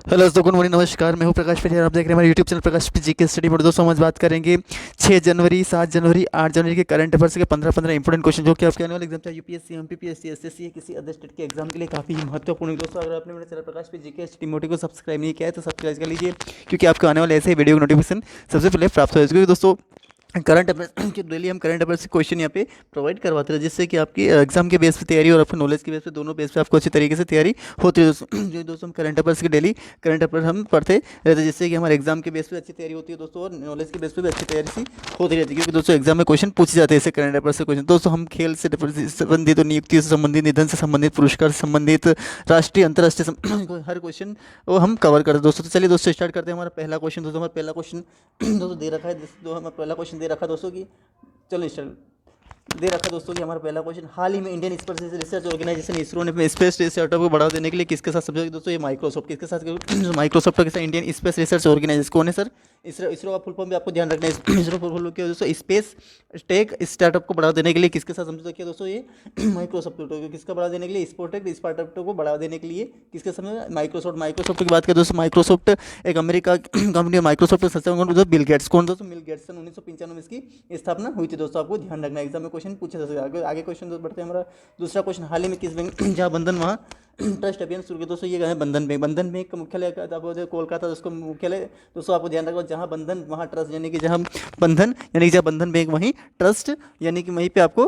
Hello दोस्तों, good morning, नमस्कार। मैं हूं प्रकाश पटेल, आप देख रहे हैं हमारे यूट्यूब चैनल प्रकाश जी के स्टडी मोड। दोस्तों हम आज बात करेंगे 6 जनवरी, 7 जनवरी, 8 जनवरी के करंट अफेयर्स के 15 इंपॉर्टेंट क्वेश्चन जो कि आपके आने वाले एग्जाम चाहे यूपीएससी, एमपीपीएससी, एसएससी या किसी अदर स्टेट के एग्जाम के लिए काफी महत्वपूर्ण है। दोस्तों अगर आपने मेरे चैनल प्रकाश जी के स्टडी मोड को सब्सक्राइब नहीं किया है तो सब्सक्राइब कर लीजिए, क्योंकि आपको आने वाले ऐसे ही वीडियो नोटिफिकेशन सबसे पहले प्राप्त हो जाएगी। दोस्तों करंट अफेयर की डेली हम करंट अफेयर से क्वेश्चन यहाँ पे प्रोवाइड करवाते हैं, जिससे कि आपकी एग्जाम के बेस पे तैयारी और आपके नॉलेज के बेस पे, दोनों बेस पे आपको अच्छी तरीके से तैयारी होती है। दोस्तों जो दोस्तों हम करंट अफेयर्स की डेली करंट अफेयर हम पढ़ते रहते हैं, जिससे कि हमारे एग्जाम के बेस पे अच्छी तैयारी होती है दोस्तों, और नॉलेज के बेस पे भी अच्छी तैयारी सी होती रहती है, क्योंकि दोस्तों एग्जाम में क्वेश्चन पूछे जाते हैं ऐसे करंट अफेयर से क्वेश्चन। दोस्तों हम खेल से संबंधित और नियुक्ति से संबंधित, निधन से संबंधित, पुरस्कार से संबंधित, राष्ट्रीय अंतर्राष्ट्रीय हर क्वेश्चन वो हम कवर करते हैं दोस्तों। तो चलिए दोस्तों स्टार्ट करते हैं हमारा पहला क्वेश्चन। दोस्तों हमारा पहला क्वेश्चन दोस्तों दे रखा है, हमारा पहला क्वेश्चन दे रखा है दोस्तों की, चलो स्टार्ट दे रखा दोस्तों कि हमारा पहला क्वेश्चन, हाल ही में Indian Space Research Organisation ISRO ने स्पेस स्टार्टअप को बढ़ावा देने के लिए किसके साथ समझौता? दोस्तों ये माइक्रोसॉफ्ट किसके साथ माइक्रोसॉफ्ट के साथ इंडियन स्पेस रिसर्च ऑर्गेनाइजेशन कौन है सर? इसरो। इसरो का फुल फॉर्म भी आपको ध्यान रखना है। इसरो फुल फॉर्म क्या है दोस्तों? स्पेस टेक स्टार्टअप को बढ़ावा देने के लिए किसके साथ समझौता किया दोस्तों? ये माइक्रोसॉफ्ट। किसका बढ़ावा देने के लिए? स्पोर्टेक स्टार्टअप को बढ़ावा देने के लिए किसके समझौता? माइक्रोसॉफ्ट। माइक्रोसॉफ्ट की बात करें दोस्तों, माइक्रोसॉफ्ट एक अमेरिका कंपनी है। माइक्रोसॉफ्ट का सचिव कौन? Bill Gates. कौन दोस्तों? Bill Gates. सन 1995 में इसकी स्थापना हुई थी दोस्तों, आपको ध्यान रखना है, एग्जाम में क्वेश्चन पूछे जा सकते हैं। आगे क्वेश्चन बढ़ते हैं हमारा दूसरा क्वेश्चन, हाल ही में किस बैंक जहाँ बंधन वहाँ ट्रस्ट अभियान शुरू किया दोस्तों? ये है बंधन बैंक। बंधन बैंक का मुख्यालय कोलकाता, उसका मुख्यालय दोस्तों आपको ध्यान रखो, जहाँ बंधन वहाँ ट्रस्ट, यानी कि जहाँ बंधन यानी कि जहाँ बंधन बैंक वहीं ट्रस्ट, यानी कि वहीं पे आपको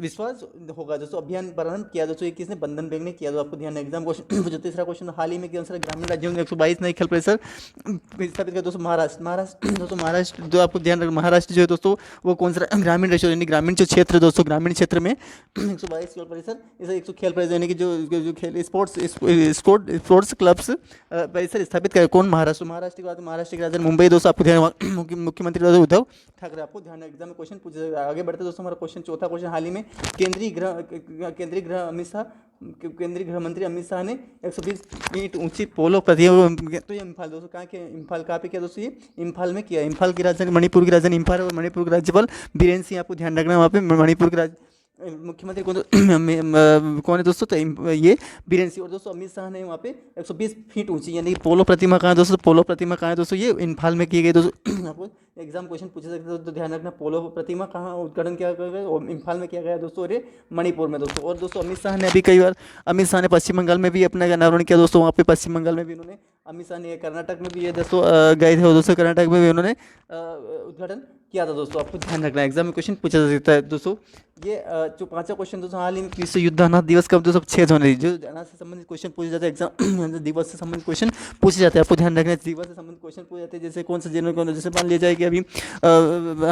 विश्वास होगा दोस्तों। अभियान प्रारंभ किया दोस्तों, ये किसने? बंधन बैंक ने किया। तो आपको ध्यान एग्जाम क्वेश्चन। तीसरा क्वेश्चन, हाल ही में के अनुसार ग्रामीण राज्यों में 122 नए खेल परिसर स्थापित किया दोस्तों? महाराष्ट्र दोस्तों, महाराष्ट्र जो आपको ध्यान रखना, महाराष्ट्र जो है दोस्तों वो कौन सा ग्रामीण रेशो, यानी ग्रामीण जो क्षेत्र दोस्तों, ग्रामीण क्षेत्र में 122 खेल परिसर, इसे 100 खेल परिसर, यानी कि जो खेल स्पोर्ट्स क्लब्स परिसर स्थापित करे कौन? महाराष्ट्र। महाराष्ट्र की बात, महाराष्ट्र की राजधानी मुंबई दोस्तों, आपको ध्यान, मुख्यमंत्री उद्धव ठाकरे, आपको ध्यान एग्जाम में क्वेश्चन पूछे जाएगा। आगे बढ़ते दोस्तों हमारा क्वेश्चन, चौथा क्वेश्चन, हाल ही में केंद्रीय गृह मंत्री अमित शाह ने 120 फीट ऊंची पोलो प्रतिमा, तो ये इम्फाल दोस्तों, कहाँ के? इम्फाल। कहाँ पे किया दोस्तों? ये इम्फाल में किया। इम्फाल की राजधानी, मणिपुर की राजधानी इम्फाल, और मणिपुर के राज्यपाल बीरेन सिंह, आपको ध्यान रखना है वहाँ पे मणिपुर के मुख्यमंत्री कौन? कौन है दोस्तों? तो ये बीरेन सिंह। और दोस्तों अमित शाह ने वहाँ पे 120 फीट ऊंची, यानी कि पोलो प्रतिमा कहाँ है दोस्तों? पोलो प्रतिमा कहाँ है दोस्तों? ये इम्फाल में की गई दोस्तों। आपको एग्जाम क्वेश्चन पूछे सकते हैं तो ध्यान रखना, पोलो प्रतिमा कहाँ उद्घाटन किया गया? और इम्फाल में किया गया दोस्तों, और ये मणिपुर में दोस्तों। और दोस्तों अमित शाह ने अभी कई बार, अमित शाह ने पश्चिम बंगाल में भी अपना अनावरण किया दोस्तों, वहाँ पे पश्चिम बंगाल में भी उन्होंने, अमित शाह ने कर्नाटक में भी ये दोस्तों गए थे दोस्तों, कर्नाटक में भी उन्होंने उद्घाटन किया था दोस्तों, आपको ध्यान रखना है, एग्जाम में क्वेश्चन पूछा जा सकता है दोस्तों। ये जो पांचवा क्वेश्चन दोस्तों, हाल ही में विश्व युद्ध अनाथ दिवस कब दोस्तों? 6 जनवरी। जो अनाथ से संबंधित क्वेश्चन पूछे जाते हैं एग्जाम दिवस से संबंधित क्वेश्चन पूछे जाते हैं, आपको ध्यान रखना है, दिवस से संबंधित क्वेश्चन पूछे जाते हैं। जैसे कौन सा जनवरी को, जैसे मान लिया जाए कि अभी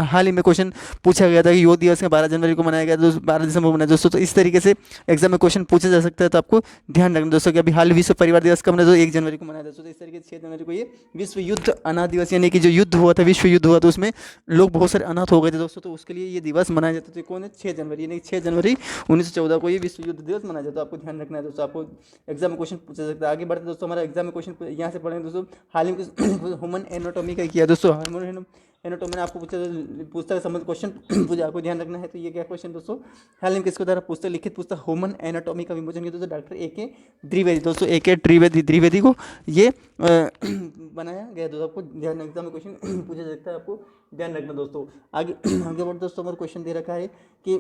हाल ही में क्वेश्चन पूछा गया था कि योग दिवस 12 जनवरी को मनाया गया, 12 दिसंबर को मनाया दोस्तों, तो इस तरीके से एग्जाम में क्वेश्चन पूछा जा सकता है। तो आपको ध्यान रखना दोस्तों कि अभी हाल विश्व परिवार दिवस कब मनाया? तो 1 जनवरी को मनाया दोस्तों। तो इस तरीके से 6 जनवरी को ये विश्व युद्ध अनाथ दिवस, यानी कि जो युद्ध हुआ था, विश्व युद्ध हुआ था, उसमें लोग बहुत सारे अनाथ हो गए थे दोस्तों, तो उसके लिए ये दिवस मनाया जाता है। कौन है? 6 जनवरी, यानी 6 जनवरी 1914 को ये विश्व युद्ध दिवस मनाया जाता है, आपको ध्यान रखना है दोस्तों, आपको एग्जाम में क्वेश्चन पूछा सकता है। आगे बढ़ते दोस्तों, हमारा एग्जाम में क्वेश्चन यहाँ से पढ़ेंगे दोस्तों, हाल ही में ह्यूमन एनाटॉमी का किया दोस्तों, ह्यूमन एनाटॉमी ने आपको पुस्तक संबंधित क्वेश्चन पूछा, आपको ध्यान रखना है। तो ये क्या क्वेश्चन दोस्तों, हाल ही में किसके द्वारा पुस्तक, लिखित पुस्तक ह्यूमन एनाटॉमी का विमोचन किया दोस्तों? Doctor A.K. द्विवेदी दोस्तों, A.K. द्विवेदी को ये बनाया गया दोस्तों, आपको ध्यान, एग्जाम में क्वेश्चन पूछा सकता है, आपको ध्यान रखना दोस्तों। आगे बढ़ते दोस्तों, हमारा क्वेश्चन दे रखा है कि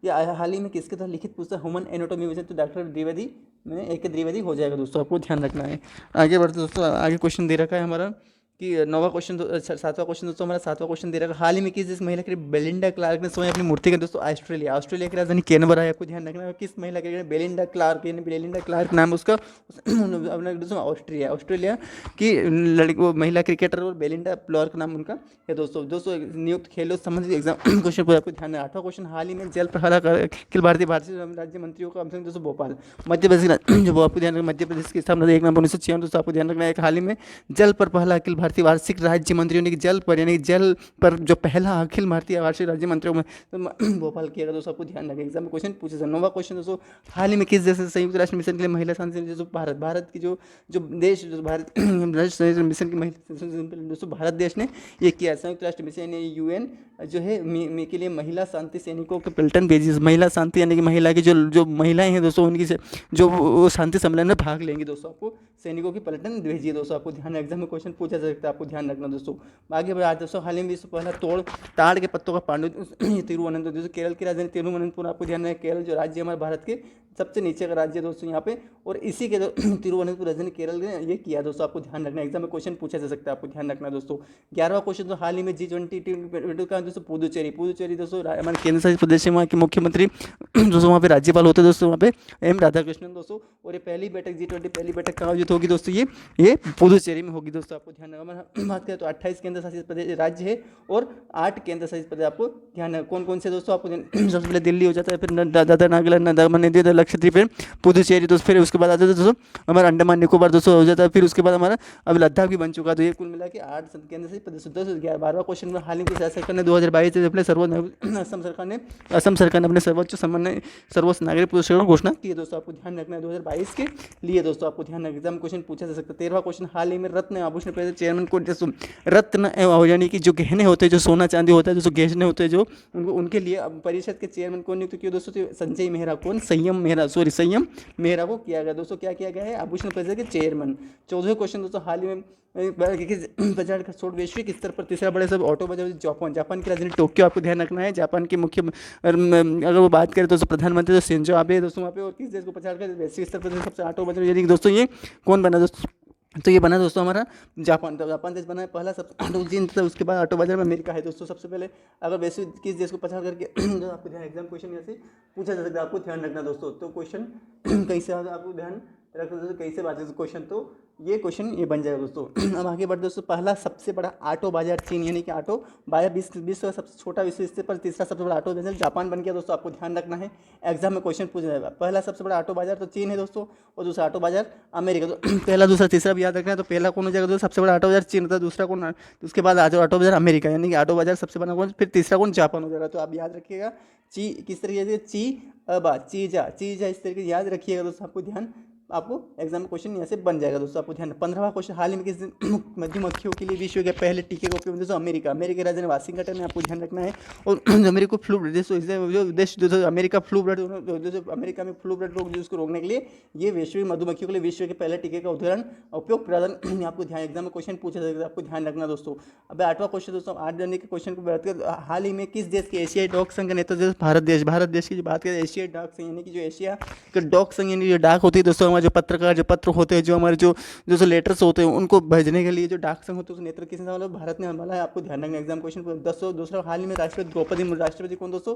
ये हाल ही में किसके द्वारा लिखित पुस्तक ह्यूमन एनाटॉमी विमोचन? तो डॉक्टर द्विवेदी में A.K. द्विवेदी हो जाएगा दोस्तों, आपको ध्यान रखना है। आगे बढ़ते दोस्तों, आगे क्वेश्चन दे रखा है हमारा कि नौवा क्वेश्चन, सातवां क्वेश्चन दोस्तों, हमारा सातवां क्वेश्चन दे रखा है, हाल ही में किस देश महिला क्रिकेटर बेलिंडा क्लार्क ने स्वयं अपनी मूर्ति का दोस्तों? ऑस्ट्रेलिया। ऑस्ट्रेलिया की राजधानी कैनबरा है, आपको ध्यान रखना है। किस महिला क्रिकेटर? बेलिंडा क्लार्क, यानी बेलिंडा क्लार्क नाम उसका, अपना दोस्तों ऑस्ट्रिया, ऑस्ट्रेलिया की लड़की, वो महिला क्रिकेटर, और बेलिंडा क्लार्क नाम उनका है दोस्तों। दोस्तों नियुक्त खेलों से संबंधित एग्जाम क्वेश्चन पर आपको ध्यान है। आठवां क्वेश्चन, हाल ही में जल प्रहला अखिल भारतीय राज्य मंत्रियों का दोस्तों भोपाल, मध्य प्रदेश, जो आपको ध्यान रखना, मध्य प्रदेश की स्थापना 1 नवंबर 1996 दोस्तों, आपको ध्यान रखना है। हाल ही में जल पर पहला अखिल भारतीय वार्षिक राज्य मंत्रियों ने जल पर, यानी जल पर जो पहला अखिल भारतीय वार्षिक राज्य मंत्रियों में तो भोपाल किया गया दोस्तों, आपको ध्यान रखें, एग्जाम में क्वेश्चन पूछे जाए। नौवां क्वेश्चन दोस्तों, हाल ही में किस देश से संयुक्त राष्ट्र मिशन के लिए महिला सांसद जो भारत की जो देश, जो भारत मिशन की महिला दोस्तों, भारत देश ने ये किया, संयुक्त राष्ट्र मिशन UN जो है के लिए महिला शांति सैनिकों के पलटन भेजी। महिला शांति यानी कि महिला की जो महिलाएं हैं दोस्तों, उनकी जो वो शांति सम्मेलन में भाग लेंगी दोस्तों, आपको सैनिकों की पलटन भेजिए दोस्तों। आपको ध्यान, एग्जाम में क्वेश्चन पूछा जा सकता है, आपको ध्यान रखना दोस्तों। आगे बढ़ा दोस्तों, हाल ही में विश्व पहला ताड़ के पत्तों का पांडु तिरुवनंतपुरम दोस्तों, केरल की राजधानी तिरुवनंतपुरम, आपको ध्यान रखना। केरल जो राज्य हमारे भारत के सबसे नीचे का राज्य है दोस्तों यहाँ पे, और इसी के तिरुवनंतपुरम राजधानी केरल ने ये किया दोस्तों, आपको ध्यान रखना। एग्जाम में क्वेश्चन पूछा जा सकता है, आपको ध्यान रखना दोस्तों। 11वां क्वेश्चन तो हाल ही में G20 का दोस्तों पुदुचेरी दोस्तों हमारे केंद्र शासित प्रदेश में, वहाँ के मुख्यमंत्री दोस्तों वहाँ पे राज्यपाल होते हैं दोस्तों, वहाँ पे एम राधाकृष्णन दोस्तों। और ये पहली बैठक G20 पहली बैठक कहाँ आयोजित होगी दोस्तों, ये पुदुचेरी में होगी दोस्तों, आपको ध्यान रखना। बात करें तो 28 केंद्र शासित प्रदेश राज्य है और 8 केंद्र शासित प्रदेश, आपको ध्यान रखना। कौन कौन से दोस्तों, आपको सबसे पहले दिल्ली हो जाता है, फिर दादरा नगर दमन लक्षद्वीप, फिर पुदुचेरी दोस्तों, फिर उसके बाद आता है दोस्तों हमारा अंडमान निकोबार दोस्तों हो जाता है, फिर उसके बाद हमारा अब लद्दाख भी बन चुका है। तो ये कुल मिला के 8 केंद्र शासित प्रदेश। 12वां क्वेश्चन में हाल ही में सरकार ने 2022 से अपने असम सरकार ने अपने सर्वोच्च नागरिक पुरस्कार की घोषणा की है दोस्तों, आपको ध्यान रखना है 2022 के लिए दोस्तों, आपको ध्यान रखना। एग्जाम क्वेश्चन पूछा जा सकता है। 13वां क्वेश्चन, हाल ही में रत्न आभूषण परिषद चेयरमैन को रत्न यानी कि जो गहने होते हैं, जो सोना चांदी होता है, जो गहने होते हैं, जो उनके लिए परिषद के चेयरमैन को नियुक्त किया दोस्तों, संजय मेहरा संयम मेहरा को किया गया दोस्तों। क्या किया गया है, आभूषण परिषद के चेयरमैन। 14वें क्वेश्चन दोस्तों, हाल ही में बाजार का छोड़ वैश्विक स्तर पर तीसरा बड़ा सब ऑटो बाजार जापान की राजधानी टोक्यो, आपको ध्यान रखना है। जापान के मुख्य अगर वो बात करें तो प्रधानमंत्री तो शिंजो आबे है दोस्तों वहाँ पे। और किस देश को पछाड़कर वैश्विक स्तर पर सबसे ऑटो बाजार यानी कि दोस्तों ये कौन बना दोस्तों, तो ये बना दोस्तों हमारा जापान देश बना है पहला सब ऑटो चीन, उसके बाद ऑटो बाजार में अमेरिका है दोस्तों सबसे पहले। अगर वैश्विक किस देश को पछाड़ करके आपको ध्यान, एग्जाम क्वेश्चन यहाँ से पूछा जा सकता है, आपको ध्यान रखना दोस्तों। तो क्वेश्चन कैसे आपको ध्यान रखना दोस्तों, कैसे बात है क्वेश्चन, तो ये क्वेश्चन ये बन जाएगा दोस्तों। अब आगे बढ़ दोस्तों, पहला सबसे बड़ा ऑटो बाजार चीन यानी कि ऑटो बाजार विश्व का सबसे छोटा विश्व स्तर पर तीसरा सबसे बड़ा ऑटो बाजार जापान बन गया दोस्तों, आपको ध्यान रखना है। एग्जाम में क्वेश्चन पूछा जाएगा। पहला सबसे बड़ा ऑटो बाजार तो चीन है दोस्तों, और दूसरा ऑटो बाजार अमेरिका। तो पहला दूसरा तीसरा भी याद रखना है। तो पहला कौन हो जाएगा दोस्तों, सबसे बड़ा ऑटो बाजार चीन था, दूसरा कौन, उसके बाद ऑटो बाजार अमेरिका यानी कि ऑटो बाजार सबसे बड़ा कौन, फिर तीसरा कौन, जापान हो जाएगा। तो आप याद रखिएगा किस तरीके से चीजा इस तरीके से याद रखिएगा दोस्तों, आपको ध्यान, आपको एग्जाम में क्वेश्चन यहाँ से बन जाएगा दोस्तों, आपको ध्यान। 15वां क्वेश्चन, हाल ही में किस मधुमक्खियों के लिए विश्व के पहले टीके का उपयोग दोस्तों अमेरिका की राजधानी वाशिंगटन में, आपको ध्यान रखना है। और अमेरिका फ्लू ब्लड जो देश दोस्तों अमेरिका फ्लू ब्लड अमेरिका में फ्लू ब्लड रोग उसको रोकने के लिए ये वैश्विक मधुमक्खियों के लिए विश्व के पहले टीके का उदाहरण उपयोग प्रदान, आपको ध्यान, एग्जाम में क्वेश्चन पूछा जाएगा, आपको ध्यान रखना दोस्तों। अब 8वां क्वेश्चन दोस्तों, 8 जनवरी के क्वेश्चन को बात करें, हाल ही में किस देश के एशियाई डॉग संघ का नेतृत्व भारत देश की जो बात करें, एशियाई डॉग संघ यानी कि जो एशिया का डॉग संघ यानी जो डाक होती है दोस्तों, हमारे जो पत्रकार जो पत्र होते हैं, जो हमारे जो लेटर्स होते हैं उनको भेजने के लिए जो डाक संघ होते हैं, नेतृत्व किसने संभाला, भारत ने संभाला है, आपको ध्यान रखना। एग्जाम क्वेश्चन दूसरा, हाल ही में राष्ट्रपति कौन दोस्तों,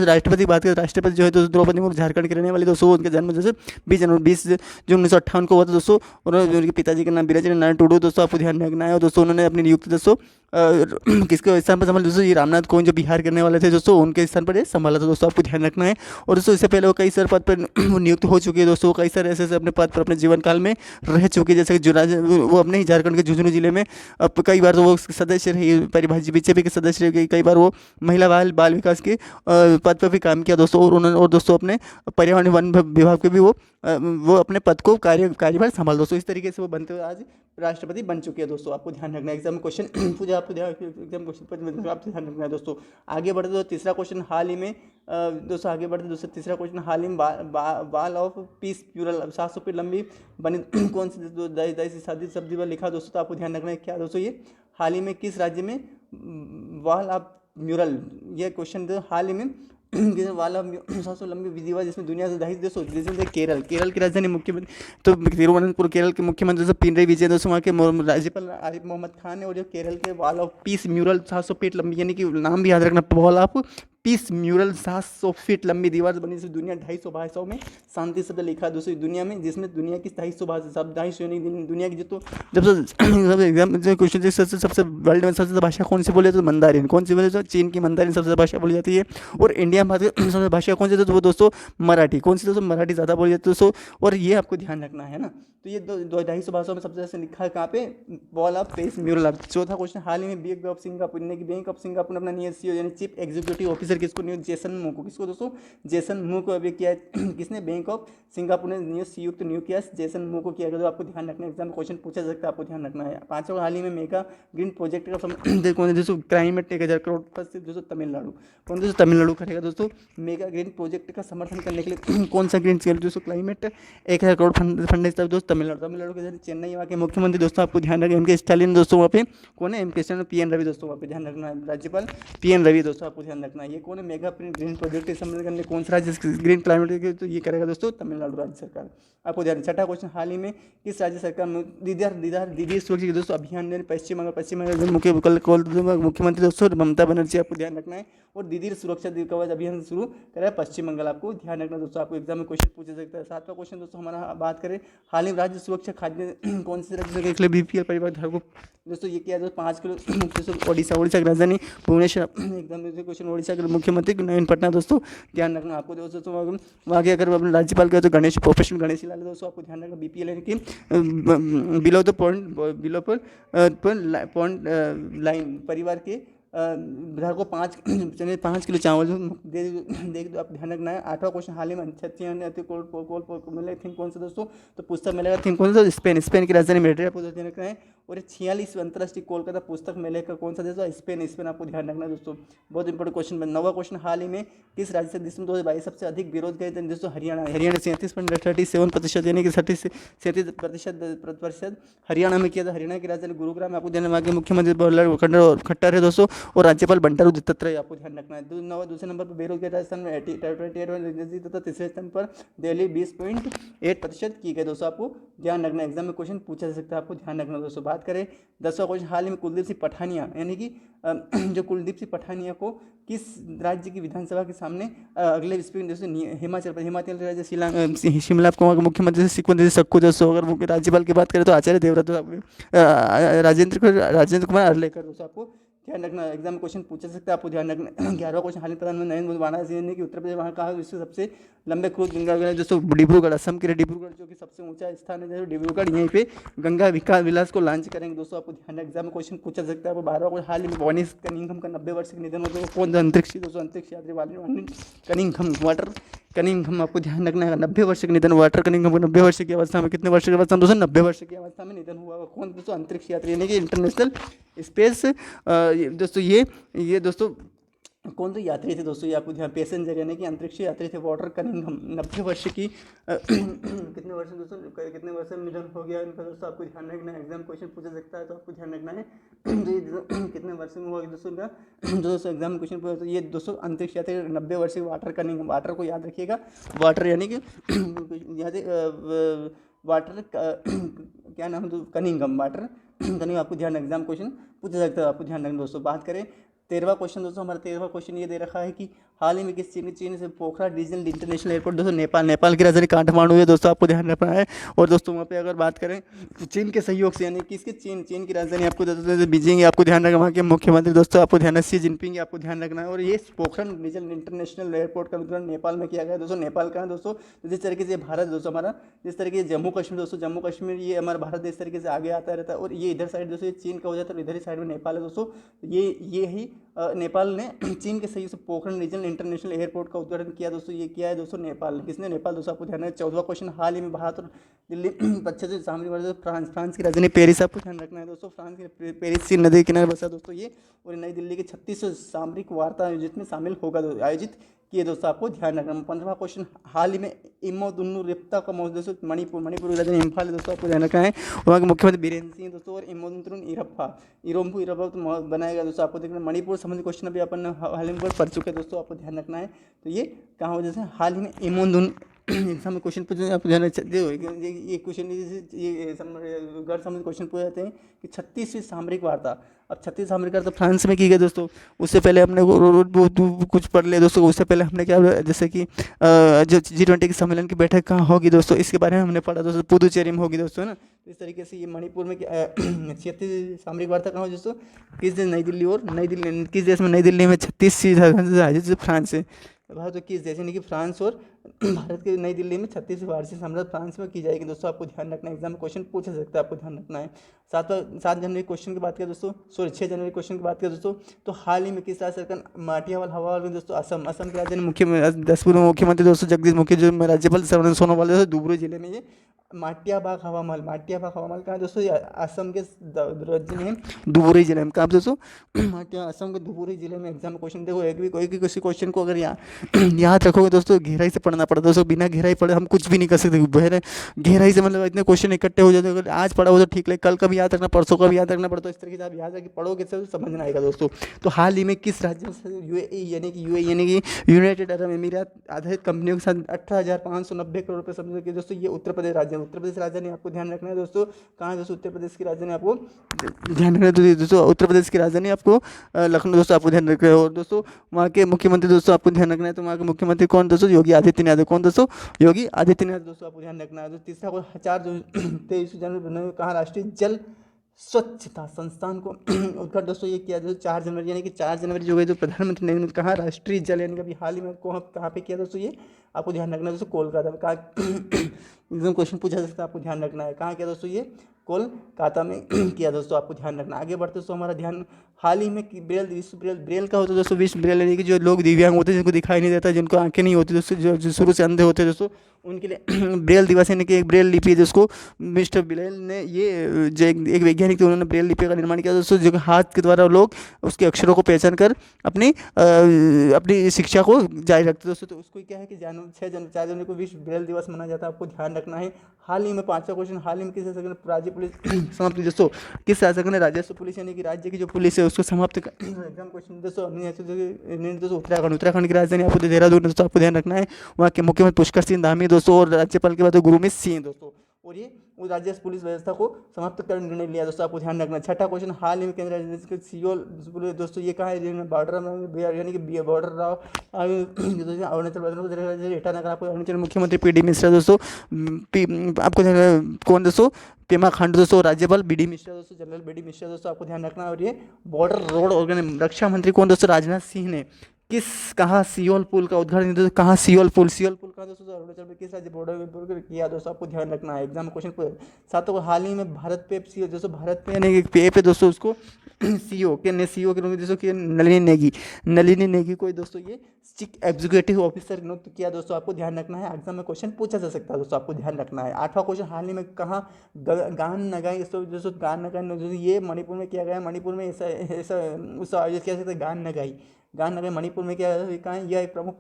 राष्ट्रपति बात करें, राष्ट्रपति जो है दोस्तों द्रौपदी मुर्मू झारखंड के रहने वाले दोस्तों, उनका जन्म जैसे 20 जून 1958 को हुआ था दोस्तों। और उनके पिताजी का नाम बिराज नारायण टूडू दोस्तों, आपको ध्यान रखना है। और दोस्तों उन्होंने अपनी नियुक्ति दोस्तों किसके स्थान पर संभाला दोस्तों, ये रामनाथ कोविंद जो बिहार करने वाले थे दोस्तों, उनके स्थान पर ये संभाला था दोस्तों, आपको ध्यान रखना है। और दोस्तों इससे पहले वो कई सारे पद पर नियुक्त हो चुके हैं दोस्तों, कई सारे ऐसे अपने पद पर अपने जीवन काल में रह चुके, जैसे कि वो अपने ही झारखंड के झुंझुनू जिले में कई बार तो वो सदस्य रहे, परिभाषित बीजेपी के सदस्य रहे, कई बार वो महिला बाल विकास के पद पर भी काम किया दोस्तों। और दोस्तों अपने पर्यावरण वन विभाग पे भी वो अपने पद को कार्यभार संभाल दोस्तों। इस तरीके से वो बनते हुए आज राष्ट्रपति बन चुके हैं दोस्तों, आपको ध्यान रखना है। एग्जाम में क्वेश्चन पूछा, आपको एग्जाम क्वेश्चन पर आपको ध्यान रखना है दोस्तों। आगे बढ़ते तो तीसरा क्वेश्चन, हाल ही में दोस्तों आगे बढ़ते दोस्तों, तीसरा क्वेश्चन, हाल ही में wall of peace mural 700 feet लंबी बनी कौन सी शादी शब्द पर लिखा दोस्तों, तो आपको ध्यान रखना है क्या दोस्तों, ये हाल ही में किस राज्य में वॉल ऑफ म्यूरल, ये क्वेश्चन हाल ही में वाला 700 लंबी दीवार जिसमें दुनिया से 2.5 देश होती है, जैसे केरल की राजधानी मुख्यमंत्री तो तिरुवनंतपुरम केरल के मुख्यमंत्री दोस्तों पिनरई विजयन दोस्तों, वहाँ के राज्यपाल आरिफ मोहम्मद खान है। और जो केरल के wall of peace mural 700 feet लंबी यानी कि नाम भी याद रखना, wall of peace mural 700 feet लंबी दीवार बनी जिसमें दुनिया 250 भाषाओं में शांति शब्द लिखा है दूसरी दुनिया में, जिसमें दुनिया की 250 भाषा सब 250 यानी दुनिया की जो जब एग्जाम क्वेश्चन सबसे वर्ल्ड में सबसे भाषा कौन सी बोली तो मंदारिन, कौन सी बोले तो चीन की मंदारिन सबसे भाषा बोली जाती है। और इंडिया में सबसे भाषा कौन सी तो वो दोस्तों मराठी, कौन सी दोस्तों मराठी ज़्यादा बोली जाती है दोस्तों। और ये आपको ध्यान रखना है ना, तो ये 250 भाषाओं में सबसे ज़्यादा लिखा है कहाँ पे, वॉल ऑफ पीस म्यूरल। चौथा क्वेश्चन, हाल ही में बैंक ऑफ सिंगापुर ने अपना CEO यानी चीफ एग्जीक्यूटिव ऑफिसर ऑफिसर किसको नियुक्त, जेसन मू को, किसको दोस्तों, जेसन मू को अभी किया है किसने, बैंक ऑफ सिंगापुर ने नियुक्त सीयू तो नियुक्त किया जेसन मू को किया गया। तो आपको ध्यान रखना है, एग्जाम में क्वेश्चन पूछा सकता है, आपको ध्यान रखना है। पांचवा, हाल ही में मेगा ग्रीन प्रोजेक्ट का कौन है दोस्तों, क्लाइमेट 1000 करोड़ पर दोस्तों तमिलनाडु, कौन दोस्तों, तमिलनाडु करेगा दोस्तों मेगा ग्रीन प्रोजेक्ट का समर्थन करने के लिए कौन सा ग्रीन स्केल दोस्तों, क्लाइमेट 1000 करोड़ फंड दोस्तों तमिलनाडु के चेन्नई वहाँ के मुख्यमंत्री दोस्तों आपको ध्यान रखना, एम.के. स्टालिन दोस्तों वहाँ पे कौन है, एम.के. Stalin, PN. रवि दोस्तों वहाँ पे ध्यान रखना है, राज्यपाल पी.एन. रवि दोस्तों आपको ध्यान रखना है। ये कौन है, मेगा ग्रीन प्रोजेक्ट के सम्मेलन करने कौन सा राज्य ग्रीन क्लाइमेट, तो ये करेगा दोस्तों तमिलनाडु राज्य सरकार, आपको ध्यान। छठा क्वेश्चन, हाल ही में किस राज्य सरकार दीदी सुरक्षा दोस्तों अभियान ने पश्चिम बंगाल मुख्यमंत्री दोस्तों ममता बनर्जी, आपको ध्यान रखना है। और दीदी सुरक्षा कवच अभियान शुरू करा है पश्चिम बंगाल, आपको ध्यान रखना दोस्तों, आपको एग्जाम में क्वेश्चन पूछा सकता है। सातवां क्वेश्चन दोस्तों हमारा बात करें, हाल ही में राज्य सुरक्षा खाद्य कौन से राज्य के लिए बीपीएल परिवार धारकों दोस्तों ये क्या है दोस्तों 5 किलो ओडिशा की राजधानी भुवनेश्वर, एकदम क्वेश्चन ओडिशा के मुख्यमंत्री नवीन पटनायक दोस्तों ध्यान रखना आपको दोस्तों। वहाँ के अगर अपने राज्यपाल का तो गणेश प्रोफेशनल गणेश लाल दोस्तों आपको ध्यान रखना, बीपीएल यानी कि बिलो द पॉइंट लाइन परिवार के ग्राहक को 5 किलो चावल दे दो, आप ध्यान रखना है। आठवां क्वेश्चन, हाल ही में मिले थीम कौन सा दोस्तों, तो पुस्तक मेले का थीम कौन सा, स्पेन की राजधानी मैड्रिड, आपको ध्यान रखना है। और 46 अंतर्राष्ट्रीय कोलकाता पुस्तक मेले का कौन सा देश, स्पेन, आपको ध्यान रखना है दोस्तों, बहुत इंपॉर्टेंट क्वेश्चन। नौवां क्वेश्चन, हाल ही में किस राज्य से देश में 2022 सबसे अधिक बेरोजगारी थे दोस्तों, हरियाणा 37.37% यानी कि 37% हरियाणा में किया था, हरियाणा की राजधानी गुरुग्राम, आपको ध्यान रखना है। मुख्यमंत्री खट्टर है दोस्तों और राज्यपाल बंडारू दत्तात्रेय, आपको ध्यान रखना है। दूसरे नंबर पर बेरोजगारी राजस्थान में 28 तथा तीसरे स्थान पर दिल्ली 20.8% की गई दोस्तों, आपको ध्यान रखना है, एग्जाम में क्वेश्चन पूछा जा सकता है, आपको ध्यान रखना दोस्तों। बात करें 10वां क्वेश्चन, हाल ही में कुलदीप सिंह पठानिया यानी कि जो कुलदीप सिंह पठानिया को किस राज्य की विधानसभा के सामने अगले स्पीकर दोस्तों हिमाचल राज्य शिमला आपको मुख्यमंत्री से सिक्कों सक्कू दोस्तों। अगर राज्यपाल की बात करें तो आचार्य देवव्रत राजेंद्र कुमार अर्लेकर दोस्तों, आपको ध्यान रखना, एग्जाम में क्वेश्चन पूछा सकता है, आपको ध्यान रखना। 11वां क्वेश्चन, हाल ही प्रधानमंत्री नरेंद्र मोदी वाराणसी ने कि उत्तर प्रदेश वहाँ कहा विश्व सबसे लंबे क्रूज गंगा दोस्तों डिब्रूगढ़, असम के डिब्रूगढ़ जो कि सबसे ऊंचा स्थान है जैसे डिब्रूगढ़, यहीं पे गंगा विलास को लॉन्च करेंगे दोस्तों, आपको ध्यान रखना, एग्जाम में क्वेश्चन पूछा सकता है। 12वां क्वेश्चन, हाल ही में वॉनिस कनिंघम का 90 वर्ष के निधन होता है, कौन अंतरिक्ष दोस्तों, अंतरिक्ष यात्री वाली कनिंघम वाटर कनिंघम, आपको ध्यान रखना है। 90 वर्ष के निधन, वाटर कनिंघम को 90 वर्ष की अवस्था में, कितने वर्ष की अवस्था में दोस्तों, 90 वर्ष की अवस्था में निधन हुआ, कौन दोस्तों, अंतरिक्ष यात्री यानी कि इंटरनेशनल स्पेस दोस्तों ये दोस्तों कौन तो यात्री थे दोस्तों, ये आपको ध्यान, पैसेंजर यानी कि अंतरिक्ष यात्री थे वाटर कनिंघम, 90 वर्ष की कितने वर्ष दोस्तों, कितने वर्ष में निधन हो गया इनका दोस्तों, आपको ध्यान रखना है, एग्जाम क्वेश्चन पूछा सकता है तो आपको ध्यान रखना है कितने वर्ष में हुआ दोस्तों इनका, दोस्तों एग्जाम में क्वेश्चन पूछा, ये दोस्तों अंतरिक्ष यात्री 90 वर्ष की वाटर कनिंघम, वाटर को याद रखिएगा, वाटर यानी कि वाटर क्या नाम है, कनिंघम वाटर कनिंघम, आपको ध्यान, एग्जाम क्वेश्चन पूछा सकता है, आपको ध्यान रखना दोस्तों। बात करें 13वां क्वेश्चन दोस्तों, हमारा 13वां क्वेश्चन ये दे रखा है कि हाल ही में किस चीन से पोखरा रीजनल इंटरनेशनल एयरपोर्ट दोस्तों नेपाल की राजधानी काठमांडू है दोस्तों, आपको ध्यान रखना है। और दोस्तों वहाँ पे अगर बात करें तो चीन के सहयोग से यानी किसके चीन की राजधानी आपको बीजिंग, आपको ध्यान रखना, वहाँ के मुख्यमंत्री दोस्तों आपको ध्यान, शी जिनपिंग आपको ध्यान रखना है। और ये पोखरा रीजनल इंटरनेशनल एयरपोर्ट का उद्घाटन नेपाल में किया गया दोस्तों, नेपाल का दोस्तों जिस तरीके से भारत दोस्तों हमारा, जिस तरीके से जम्मू कश्मीर दोस्तों, जम्मू कश्मीर ये हमारा भारत इस तरीके से आगे आता रहता है, और ये इधर साइड दोस्तों चीन का हो जाता है, और इधर ही साइड में नेपाल है दोस्तों, ये ही नेपाल ने चीन के सहयोग से पोखरण रीजनल इंटरनेशनल एयरपोर्ट का उद्घाटन किया दोस्तों, ये किया है दोस्तों नेपाल, किसने, नेपाल दोस्तों, आपको ध्यान है। 14वां क्वेश्चन, हाल ही में भारत और दिल्ली अच्छे से सामने बढ़े फ्रांस की राजधानी पेरिस, आपको ध्यान रखना है दोस्तों, फ्रांस की पेरिस सी नदी किनारे बसा दोस्तों ये, और नई दिल्ली के 36 सामरिक वार्ता आयोजित में शामिल होगा आयोजित किए दोस्तों, आपको ध्यान रखना। 15वां क्वेश्चन, हाल ही में इमोदुन्नु रिप्ता का मौजूद दोस्तों मणिपुर की राजधानी इम्फाल है दोस्तों, आपको ध्यान रखना है। वहाँ के मुख्यमंत्री बीरेन्द्र सिंह दोस्तों, और इरोम्पू इरप्पा तो बनाया गया दोस्तों, आपको देखना। मणिपुर संबंधी क्वेश्चन अभी अपन हाल ही में पढ़ चुके हैं दोस्तों, आपको ध्यान रखना है। तो ये कहाँ हो, जैसे हाल ही में इमोदुन एग्जाम में क्वेश्चन पूछे, आपको ध्यान ये क्वेश्चन ये गढ़ संबंधी क्वेश्चन पूछे जाते हैं कि 36वीं सामरिक वार्ता, अब 36 सामरिक वार्ता फ्रांस में की गई दोस्तों। उससे पहले हमने कुछ पढ़ लिया दोस्तों, उससे पहले हमने क्या, जैसे कि जो G20 के सम्मेलन की बैठक कहाँ होगी दोस्तों, इसके बारे में हमने पढ़ा दोस्तों, पुदुचेरी में होगी दोस्तों ना। तो इस तरीके से ये मणिपुर में 36 सामरिक वार्ता कहाँ हो दोस्तों, किस देश, नई दिल्ली, और नई दिल्ली किस देश में, नई दिल्ली में 36 फ्रांस से भारत, तो किस देश यानी कि फ्रांस और भारत के नई दिल्ली में 36वीं वार्षिक सम्मेलन फ्रांस में की जाएगी दोस्तों, आपको ध्यान रखना है, एग्जाम में क्वेश्चन पूछा सकता है, आपको ध्यान रखना है। 7 जनवरी क्वेश्चन की बात करें दोस्तों, सॉरी 6 जनवरी क्वेश्चन की बात करें दोस्तों, तो हाल ही में किस राज्य सरकार माटियावाल हवावाल में दोस्तों असम के राज्य मुख्य 10 पूर्व मुख्यमंत्री दोस्तों जगदीश मुखी जो राज्यपाल सर्बानंद सोनोवाल दोस्तों धुबरी जिले में ये माटियाबाग हवामहल कहाँ है दोस्तों, ये असम के राज्य में धुबरी जिले में, कहाँ पे दोस्तों माटिया असम के धुबरी जिले में। एग्जाम में क्वेश्चन देखो, एक भी कोई भी किसी क्वेश्चन को अगर याद रखोगे दोस्तों, गहराई से पढ़ना पड़ता है दोस्तों, बिना गहराई पढ़े हम कुछ भी नहीं कर सकते। गहराई से मतलब इतने क्वेश्चन इकट्ठे हो जाते हैं, अगर आज पढ़ा हो तो ठीक है, कल का भी याद रखना, परसों का भी याद रखना पड़ता है, इस तरीके से आप याद रख पढ़ोगे तो समझ में आएगा दोस्तों। तो हाल ही में किस राज्य से यूएई यानी कि यूनाइटेड अरब अमीरात आधारित कंपनियों के साथ 18,590 करोड़ रुपये समझो कि दोस्तों, ये उत्तर प्रदेश राज्य है। उत्तर प्रदेश राजधानी आपको ध्यान रखना है दोस्तों, कहाँ है दोस्तों उत्तर प्रदेश की राजधानी, आपको ध्यान रखना है दोस्तों, उत्तर प्रदेश की राजधानी आपको लखनऊ दोस्तों, आपको ध्यान रखना है। और दोस्तों वहाँ के मुख्यमंत्री दोस्तों आपको ध्यान रखना है, तो वहाँ के मुख्यमंत्री कौन दोस्तों, योगी आदित्यनाथ। कौन दोस्तों, योगी आदित्यनाथ दोस्तों, आपको ध्यान रखना है। तीसरा को 23 जनवरी कहाँ राष्ट्रीय जल स्वच्छता संस्थान को उद्घाटन दोस्तों ये किया दोस्तों 4 जनवरी, यानी कि 4 जनवरी जो गई तो प्रधानमंत्री नरेंद्र मोदी कहाँ राष्ट्रीय जल, यानी कि अभी हाल ही में कहाँ पे किया दोस्तों, ये आपको ध्यान रखना है दोस्तों, कोलकाता में। कहाँ एकदम क्वेश्चन पूछा जा सकता है, आपको ध्यान रखना है, कहाँ किया दोस्तों, ये कोलकाता में किया दोस्तों, आपको ध्यान रखना। आगे बढ़ते दोस्तों, हमारा ध्यान हाल ही में ब्रेल का होता है दोस्तों, विश्व ब्रेल यानी कि जो लोग दिव्यांग होते हैं, जिनको दिखाई नहीं देता, जिनको आंखें नहीं होती दोस्तों, जो शुरू से अंधे होते हैं दोस्तों, उनके लिए ब्रेल दिवस यानी कि एक ब्रेल लिपि है जिसको मिस्टर ब्रेल ने ये जो एक वैज्ञानिक थे उन्होंने ब्रेल लिपि का निर्माण किया दोस्तों, जो हाथ के द्वारा लोग उसके अक्षरों को पहचान कर अपनी शिक्षा को जारी रखते दोस्तों। तो उसको क्या है कि 4 जनवरी को विश्व ब्रेल दिवस मनाया जाता है, आपको ध्यान रखना है। हाल ही में 5वां क्वेश्चन, हाल ही में किस राज्य ने राज्य पुलिस समाप्त की दोस्तों, किस राज्य ने राजस्व पुलिस यानी कि राज्य की जो पुलिस है उसको समाप्त एग्जाम क्वेश्चन दोस्तों उत्तराखंड की राजधानी आपको देहरादून दोस्तों, आपको ध्यान रखना है। वहाँ के मुख्यमंत्री पुष्कर सिंह धामी दोस्तों, और राज्यपाल के बाद गुरमीत सिंह दोस्तों, और ये उस राज्य पुलिस व्यवस्था को समाप्त करने निर्णय लिया दोस्तों, आपको ध्यान रखना। 6वां क्वेश्चन, हाल ही में केंद्र सियोल दोस्तों, ये कहाँ है, बॉर्डर यानी कि बॉर्डर राव अरुणाचल प्रदेश ईटानगर, आपको अरुणाचल मुख्यमंत्री पीडी मिश्रा दोस्तों, आपको कौन दोस्तों, पेमा खांडू दोस्तों, राज्यपाल बीडी मिश्रा दोस्तों, जनरल बीडी मिश्रा दोस्तों, आपको ध्यान रखना। और ये बॉर्डर रोड ऑर्गेनाइजेशन रक्षा मंत्री कौन दोस्तों, राजनाथ सिंह ने कहाँ सियोल पुल का उद्घाटन दोस्तों, कहाँ सियोल पुल कहाँ दोस्तों, अरुणाचल में किस राज्य बॉर्डर किया दोस्तों, आपको ध्यान रखना है, एग्जाम में क्वेश्चन। सातों को हाल ही में भारत पे सीओ दोस्तों, भारत पे यानी पे पे दोस्तों उसको सीओ के रूप में दोस्तों कि नलिनी नेगी को दोस्तों ये चीफ एग्जीक्यूटिव ऑफिसर नियुक्त किया दोस्तों, आपको ध्यान रखना है, एग्जाम में क्वेश्चन पूछा जा सकता है दोस्तों, आपको ध्यान रखना है। 8वां क्वेश्चन, हाल ही में कहाँ गान नगाई दोस्तों, गान नगाई ये मणिपुर में किया गया है, मणिपुर में ऐसा उसका आयोजित किया जाता है गान नगाई मणिपुर में क्या है, कहाँ यह एक प्रमुख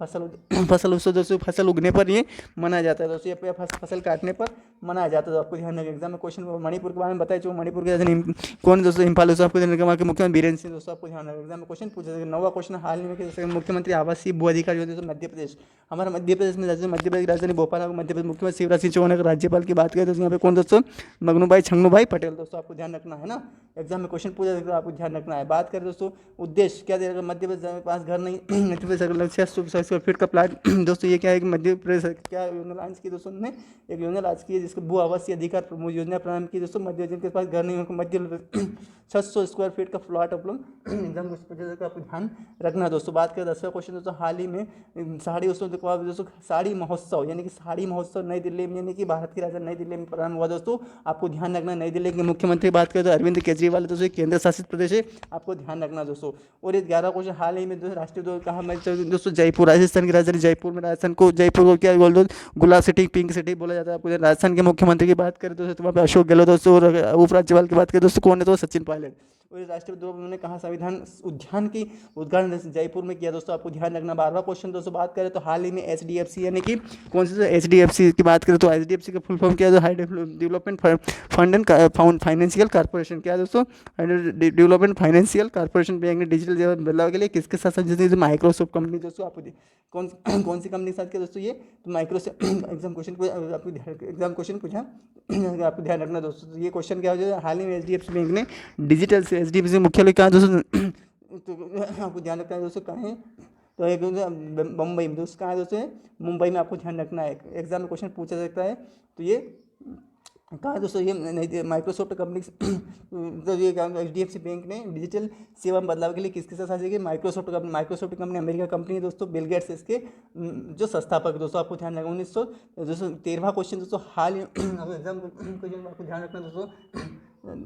फसल उत्सव दोस्तों, फसल उगने पर ये मनाया जाता है दोस्तों, या फसल काटने पर मनाया जाता है, तो आपको ध्यान रखिए। एग्जाम में क्वेश्चन मणिपुर के बारे में बताया, जो मणिपुर के राजधानी कौन दोस्तों, इम्फाल दोस्तों, आपको ध्यान रखना। वहाँ के मुख्यमंत्री बीरेन्द्र सिंह दोस्तों, आपको ध्यान रखना, एग्जाम में क्वेश्चन पूछा जाएगा। 9वां क्वेश्चन, हाल ही में मुख्यमंत्री आवासीय भू अधिकारी होते हैं मध्य प्रदेश, हमारा मध्य प्रदेश में मध्य प्रदेश की राजधानी भोपाल, मध्य प्रदेश मुख्यमंत्री शिवराज सिंह चौहान, राज्यपाल की बात करें तो यहाँ पे कौन दोस्तों, मगनूभाई छंगनूभाई पटेल दोस्तों, आपको ध्यान रखना है ना, एग्जाम में क्वेश्चन पूछा जाएगा, आपको ध्यान रखना है। बात करें दोस्तों उद्देश्य क्या देगा, मध्य प्रदेश में पास घर नहीं, मध्य प्रदेश 600 स्क्वायर फीट का प्लाट दोस्तों, ये क्या है कि मध्य प्रदेश क्या योजना लॉन्च की दोस्तों, ने एक योजना लॉन्च की है जिसको भू आवासीय अधिकार योजना प्रारंभ की दोस्तों, मध्य जिनके पास घर नहीं उनको मध्य 600 स्क्वायर फीट का प्लॉट उपलब्ध, एग्जाम को आपको ध्यान रखना दोस्तों। बात करें 10वां क्वेश्चन दोस्तों, हाल ही में साड़ी उत्सव दोस्तों, साड़ी महोत्सव यानी कि साड़ी महोत्सव नई दिल्ली में यानी कि भारत की राजधानी नई दिल्ली में प्रारंभ हुआ दोस्तों, आपको ध्यान रखना। नई दिल्ली के मुख्यमंत्री बात करें तो अरविंद केजरीवाल दोस्तों, केंद्र शासित प्रदेश है, आपको ध्यान रखना दोस्तों। और ये 11वां क्वेश्चन, हाल ही में राष्ट्रीय उद्यान कहाँ में दोस्तों, जयपुर, राजस्थान की राजधानी जयपुर में, राजस्थान को क्या बोल दो, गुलाब सिटी, पिंक सिटी बोला जाता है। आपको राजस्थान के मुख्यमंत्री की बात करें दोस्तों, वहाँ पे अशोक गहलोत दोस्तों, और उपराज्यपाल की बात करें दोस्तों कौन है तो सचिन पायलट। और राष्ट्रीय उद्यान ने कहा संविधान उद्यान की उद्घाटन जयपुर में किया दोस्तों, आपको ध्यान रखना। 12वां क्वेश्चन दोस्तों, बात करें तो हाल ही में HDFC यानी कि कौन सी HDFC की बात करें तो HDFC का फुल फॉर्म क्या है, high development fund and financial corporation, क्या है दोस्तों, डेवलपमेंट फाइनेंशियल कॉर्पोरेशन बैंक ने डिजिटल बदलाव के लिए किसके साथ जैसे माइक्रोसॉफ्ट कंपनी दोस्तों, आपको कौन सी कंपनी के साथ किया दोस्तों, ये तो माइक्रोसॉफ्ट एग्जाम क्वेश्चन पूछा आपको ध्यान रखना दोस्तों। ये क्वेश्चन क्या हो जाए, हाल ही में HDFC बैंक ने डिजिटल से HDFC मुख्यालय कहाँ दोस्तों, तो आपको ध्यान रखना है दोस्तों, कहाँ है तो एक मुंबई में दोस्तों, कहाँ है दोस्तों, मुंबई में, आपको ध्यान रखना है, एग्जाम में क्वेश्चन पूछा सकता है। तो ये कहा दोस्तों ये माइक्रोसॉफ्ट कंपनी तो ये HDFC बैंक ने डिजिटल सेवा में बदलाव के लिए किसके साथ साझा की? माइक्रोसॉफ्ट कंपनी अमेरिका कंपनी है दोस्तों, बिल गेट्स इसके जो संस्थापक दोस्तों, आपको ध्यान रखना 13वां क्वेश्चन दोस्तों, हाल एग्जाम क्वेश्चन आपको ध्यान रखना दोस्तों,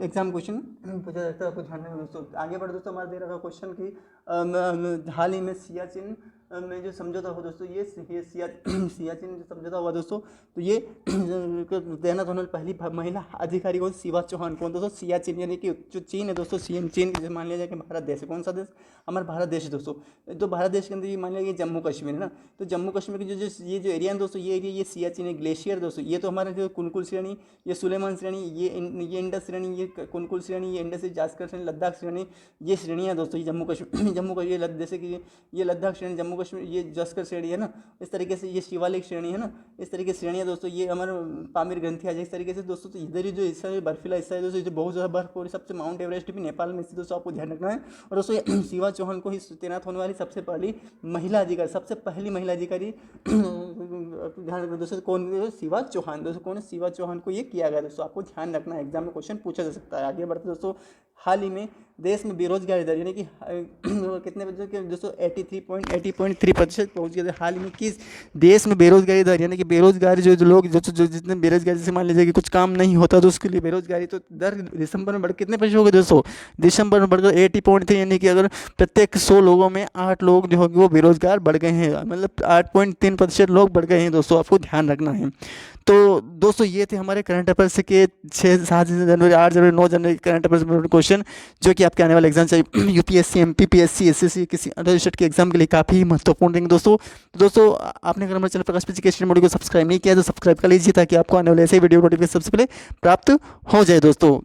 एग्जाम क्वेश्चन पूछा जाता है, आपको ध्यान रखना दोस्तों। आगे बढ़े दोस्तों, हमारा दे रखा क्वेश्चन की हाल ही में सियाचिन में जो समझौता हुआ दोस्तों, ये सियाचिन जो समझौता हुआ दोस्तों, तो ये तैनात होने वाली पहली महिला अधिकारी कौन? शिवा चौहान। कौन दोस्तों? सियाचिन, यानी कि जो चीन है दोस्तों, चीन जैसे मान लिया जाए कि भारत देश है। कौन सा देश? हमारा भारत देश है दोस्तों। तो भारत देश के अंदर ये मान लिया ये जम्मू कश्मीर है ना, तो जम्मू कश्मीर की ये जो एरिया है दोस्तों, ये एरिया ये सियाचिन है, ग्लेशियर दोस्तों, ये तो हमारे जो कुनकुल श्रेणी, ये सुलेमान श्रेणी, ये इंडस श्रेणी, ये कुनकुल श्रेणी, ये इंडस जास्कर श्रेणी, लद्दाख श्रेणी, ये श्रेणियाँ दोस्तों, ये जम्मू कश्मीर जैसे कि ये लद्दाख श्रेणी, जम्मू कश्मीर, ये जास्कर श्रेणी है ना, इस तरीके से ये शिवालिक श्रेणी है ना, इस तरीके से श्रेणियाँ दोस्तों, ये हमारे पामीर ग्रंथि आ जाए इस तरीके से दोस्तों। तो इधर ही जो हिस्सा है बर्फीला हिस्सा है दोस्तों, जो बहुत ज़्यादा बर्फ और सबसे माउंट एवरेस्ट भी नेपाल में स्थित दोस्तों, आपको ध्यान रखना है। और दोस्तों शिवा चौहान को ही तैनात होने वाली सबसे पहली महिला अधिकारी, सबसे पहली महिला अधिकारी ध्यान रखना दोस्तों, कौन? शिवा चौहान दोस्तों, कौन? शिवा चौहान को ये किया गया दोस्तों, आपको ध्यान रखना है, एग्जाम में क्वेश्चन पूछा जा सकता है। आगे बढ़ते दोस्तों, हाल ही में देश में बेरोजगारी दर यानी कि कितने बच्चों के दोस्तों 80.3% पहुंच गए थे। हाल ही में किस देश में बेरोजगारी दर यानी कि बेरोजगारी जो लोग जो जितने बेरोजगारी, जैसे मान लीजिए कि कुछ काम नहीं होता तो उसके लिए बेरोजगारी, तो दर दिसंबर में बढ़ कितने % हो गए दोस्तों? दिसंबर में बढ़कर 80.3, यानी कि अगर प्रत्येक 100 लोगों में 8 लोग जो होंगे वो बेरोजगार बढ़ गए हैं, मतलब 8.3% लोग बढ़ गए हैं दोस्तों, आपको ध्यान रखना है। तो दोस्तों ये थे हमारे करंट अफेयर्स के 6-7 जनवरी, 8 जनवरी, 9 जनवरी करंट अफेयर्स क्वेश्चन, जो कि आपके आने वाले एग्जाम चाहिए UPSC, MPPSC, SSC, किसी अदर स्टेट के एग्जाम के लिए काफ़ी महत्वपूर्ण रहेंगे दोस्तों आपने अगर हमारे चैनल प्रकाश एजुकेशन मोड को सब्सक्राइब नहीं किया तो सब्सक्राइब कर लीजिए, ताकि आपको आने वाले ऐसे वीडियो नोटिफिकेशन सबसे पहले प्राप्त हो जाए दोस्तों।